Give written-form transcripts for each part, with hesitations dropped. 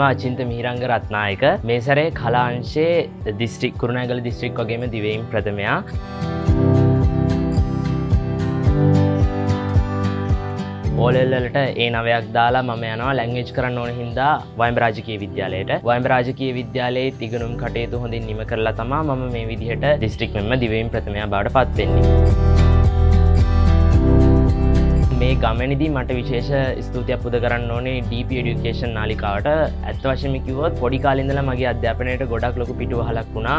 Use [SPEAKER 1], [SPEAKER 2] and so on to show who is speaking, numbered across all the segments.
[SPEAKER 1] මම අචින්ත මිහිරංග රත්නායක මේ සැරේ කලාංශයේ දිස්ත්‍රික් කුරුණෑගල දිස්ත්‍රික් වගේම දිවයින් ප්‍රථමයා. ඕලෙල්ලට A9ක් දාලා මම යනවා ලැන්ග්වේජ් කරන්න ඕන හින්දා වයඹ රාජකීය විද්‍යාලයට. වයඹ රාජකීය විද්‍යාලයේ ඉගෙනුම් කටයුතු හොඳින් නිම කරලා තමයි මම මේ විදිහට දිස්ත්‍රික් මෙම දිවයින් ප්‍රථමයා බවට පත් වෙන්නේ. මේ ගමනේදී මට විශේෂ ස්තුතියක් පුද කරන්න ඕනේ DP Education නාලිකාවට. ඇත්ත වශයෙන්ම කිව්වොත් පොඩි කාලේ ඉඳලා මගේ අධ්‍යාපනයට ගොඩක් ලොකු පිටුවහලක් වුණා.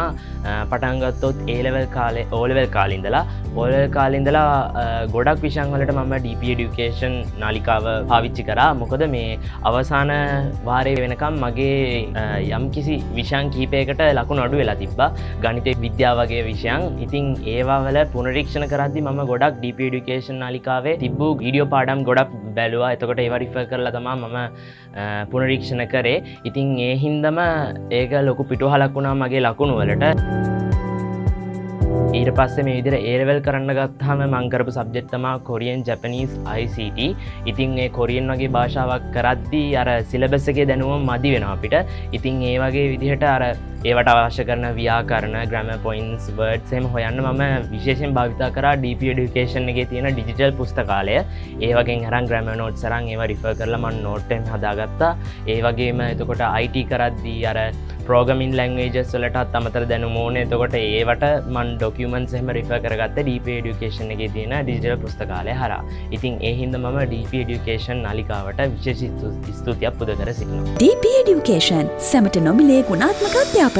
[SPEAKER 1] පටන් ගත්තොත් A level කාලේ O level කාලේ ඉඳලා O level කාලේ ඉඳලා ගොඩක් විෂයන් වලට මම DP Education නාලිකාව පාවිච්චි කරා. මොකද මේ අවසාන වාරයේ වෙනකම් මගේ යම්කිසි විෂයන් කිහිපයකට ලකුණු අඩු වෙලා තිබ්බා. ගණිත විද්‍යාව වගේ විෂයන්. ඉතින් ඒවා වල පුනරීක්ෂණ කරද්දී මම ගොඩක් DP Education නාලිකාවේ තිබ්බු වීඩියෝ පාඩම් ගොඩක් බැලුවා. එතකොට ඒවා රිෆර් කරලා තමයි මම පුනරීක්ෂණ කරේ. ඉතින් ඒ හින්දම ඒක ලොකු පිටුවහලක් වුණා මගේ ලකුණු වලට. ඊට පස්සේ මේ විදිහට A level කරන්න ගත්තාම මම කරපු සබ්ජෙක්ට් තමයි කොරියන් ජැපනීස් ICT. ඉතින් ඒ කොරියන් වගේ භාෂාවක් කරද්දී අර සිලබස් එකේ දැනුම මදි වෙනවා අපිට. ඉතින් ඒ වගේ විදිහට අර ඒවට අවශ්‍ය කරන ව්‍යාකරණ, grammar points, words එහෙම හොයන්න මම විශේෂයෙන් භාවිතා කරා DP Education එකේ තියෙන ඩිජිටල් පුස්තකාලය. ඒ වගේම අරන් grammar notes අරන් ඒවා refer කරලා මම note එකෙන් හදාගත්තා. ඒ වගේම එතකොට IT කරද්දී අර programming languages වලටත් අමතර දැනුම ඕනේ. එතකොට ඒවට මම documents එහෙම refer කරගත්තා DP Education එකේ තියෙන ඩිජිටල් පුස්තකාලය හරහා. ඉතින් ඒ හින්දා මම DP Education නාලිකාවට විශේෂ ස්තුතියක් පුද කර සිටිනවා.
[SPEAKER 2] DP Education සැමට නොමිලේ ගුණාත්මක අධ්‍යාපනය.